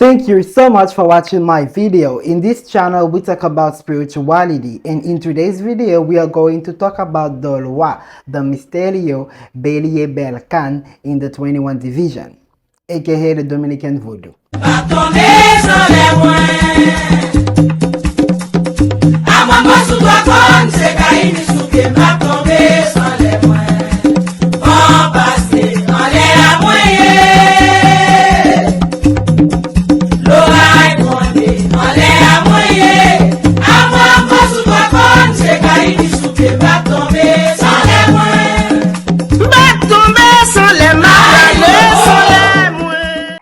Thank you so much for watching my video. In this channel, we talk about spirituality, and in today's video, we are going to talk about the Loi, the Misterio BEliE Belcan in the 21 division, aka the Dominican Vudu.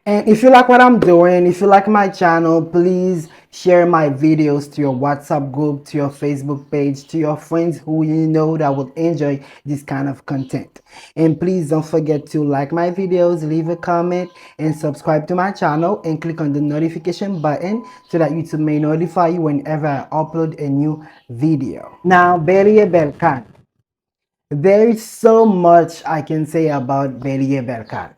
And if you like what I'm doing, if you like my channel, please share my videos to your WhatsApp group, to your Facebook page, to your friends who you know that will enjoy this kind of content. And please don't forget to like my videos, leave a comment, and subscribe to my channel, and click on the notification button so that YouTube may notify you whenever I upload a new video. Now, BEliE Belcan. There is so much I can say about BEliE Belcan.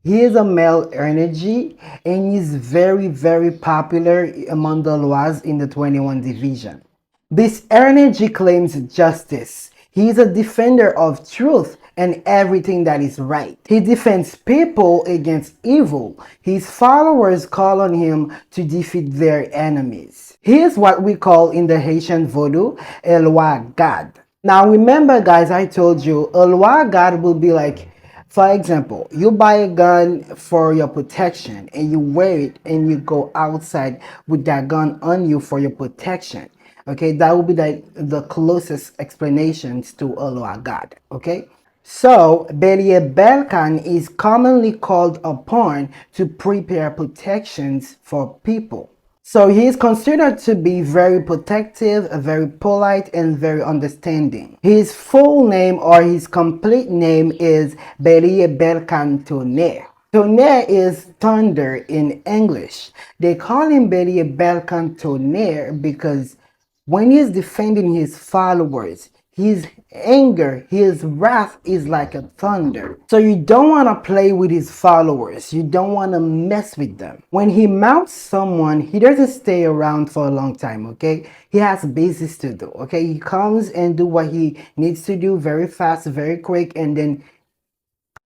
He is a male energy, and he's very popular among the Lois in the 21 division. This energy claims justice. He is a defender of truth and everything that is right. He defends people against evil. His followers call on him to defeat their enemies. He is what we call in the Haitian Vudu a Loi God. Now remember guys, I told you a Loi God will be like, for example, you buy a gun for your protection and you wear it and you go outside with that gun on you for your protection. Okay, that will be the closest explanations to a Loi God. Okay, so BEliE Belcan is commonly called upon to prepare protections for people. So he is considered to be very protective, very polite, and very understanding. His full name or his complete name is BEliE Belcan Tonnerre. Tonnerre is thunder in English. They call him BEliE Belcan Tonnerre because when he's defending his followers, his anger, his wrath is like a thunder. So you don't want to play with his followers. You don't want to mess with them. When he mounts someone, he doesn't stay around for a long time, okay? He has business to do, okay? He comes and do what he needs to do very fast, very quick, and then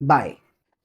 bye.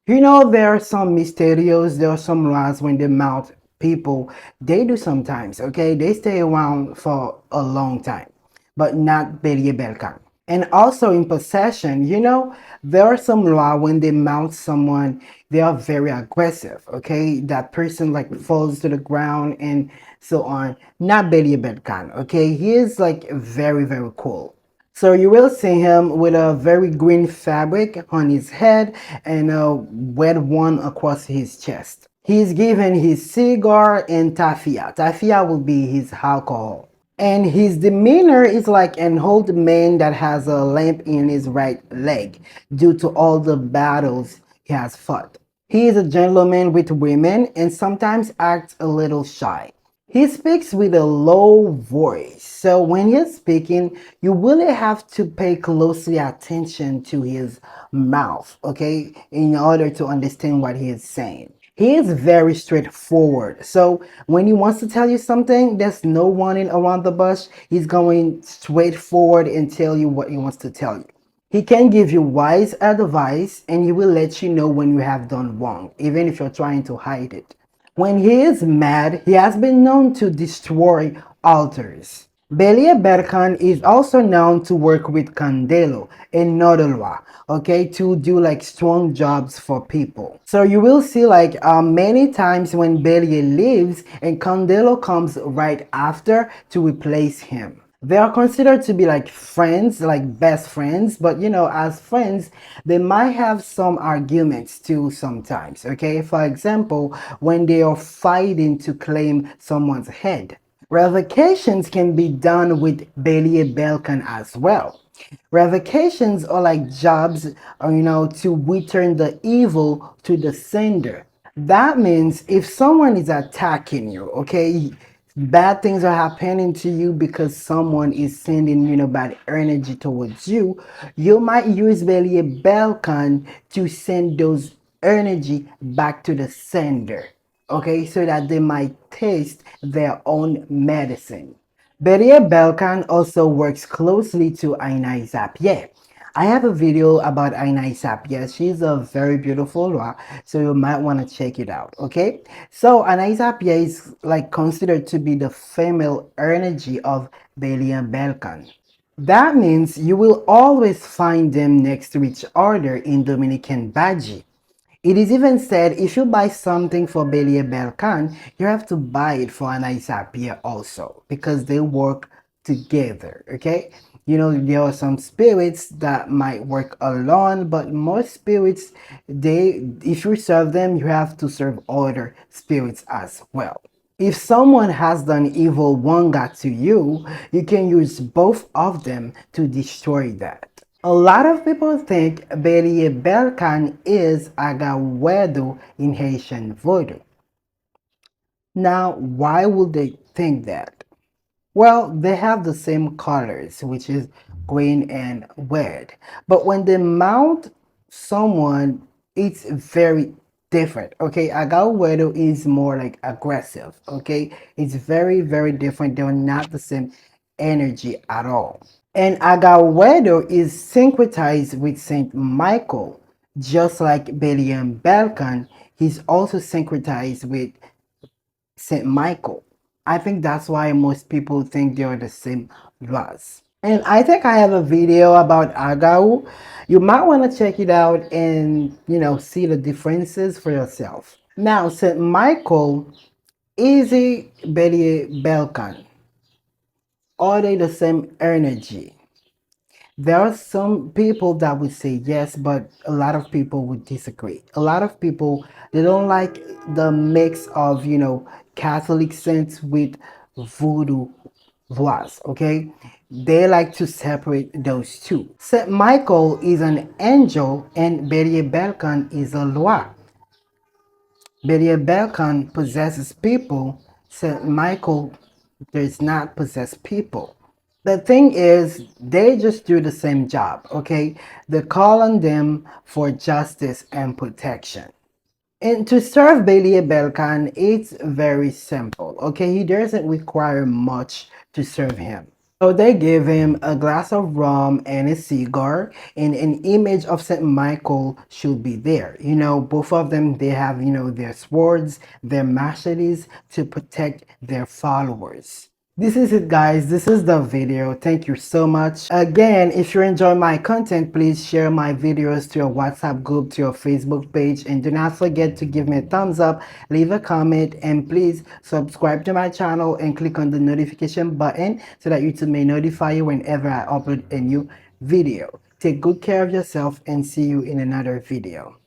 You know, there are some mysterios, there are some laws when they mount people. They do sometimes, okay? They stay around for a long time, but not BEliE Belcan. And also in possession, you know, there are some law when they mount someone, they are very aggressive, okay? That person like falls to the ground and so on. Not BEliE Belcan, okay? He is like very cool. So you will see him with a very green fabric on his head and a red one across his chest. He's given his cigar and tafia. Tafia will be his alcohol. And his demeanor is like an old man that has a lamp in his right leg due to all the battles he has fought. He is a gentleman with women and sometimes acts a little shy. He speaks with a low voice, so when he's speaking, you really have to pay closely attention to his mouth, okay, in order to understand what he is saying. He is very straightforward, so when he wants to tell you something, there's no running around the bush. He's going straight forward and tell you what he wants to tell you. He can give you wise advice and he will let you know when you have done wrong, even if you're trying to hide it. When he is mad, he has been known to destroy altars. BEliE Belcan is also known to work with Candelo and Nodolwa, okay, to do like strong jobs for people. So you will see like many times when BEliE leaves and Candelo comes right after to replace him. They are considered to be like friends, like best friends, but you know, as friends, they might have some arguments too sometimes, okay? For example, when they are fighting to claim someone's head. Revocations can be done with BEliE Belcan as well. Revocations are like jobs, you know, to return the evil to the sender. That means if someone is attacking you, okay, bad things are happening to you because someone is sending, you know, bad energy towards you, you might use BEliE Belcan to send those energy back to the sender. okay, so that they might taste their own medicine. BEliE Belcan also works closely to Ainai Zapier. I have a video about Ainai Zapier. She's a very beautiful Lwa, so you might want to check it out, okay? So Ainai Zapier is like considered to be the female energy of BEliE Belcan. That means you will always find them next to each other in Dominican Baji. It is even said if you buy something for BEliE Belcan, you have to buy it for an Isapia also because they work together, okay? You know, there are some spirits that might work alone, but most spirits, if you serve them, you have to serve other spirits as well. If someone has done evil wanga to you, you can use both of them to destroy that. A lot of people think BEliE Belcan is Agawedo in Haitian Voodoo. Now, why would they think that? Well, they have the same colors, which is green and red. But when they mount someone, it's very different. Okay, Agawedo is more like aggressive. Okay, it's very, very different. They're not the same energy at all. And Agawedo is syncretized with Saint Michael, just like BEliE Belcan. He's also syncretized with Saint Michael. I think that's why most people think they are the same laws. And I think I have a video about Agau. You might want to check it out and see the differences for yourself. Now, Saint Michael is a BEliE Belcan. Are they the same energy? There are some people that would say yes, but a lot of people would disagree. A lot of people, they don't like the mix of, Catholic saints with voodoo voice, okay? They like to separate those two. Saint Michael is an angel and BEliE Belcan is a loi. BEliE Belcan possesses people. Saint Michael does not possess people. The thing is, they just do the same job, okay? They call on them for justice and protection. And to serve BEliE Belcan, it's very simple, okay? He doesn't require much to serve him. So they give him a glass of rum and a cigar, and an image of Saint Michael should be there. Both of them, they have, their swords, their machetes to protect their followers. This is it, guys. This is the video. Thank you so much. Again, if you enjoy my content, please share my videos to your WhatsApp group, to your Facebook page, and do not forget to give me a thumbs up, leave a comment, and please subscribe to my channel and click on the notification button so that YouTube may notify you whenever I upload a new video. Take good care of yourself and see you in another video.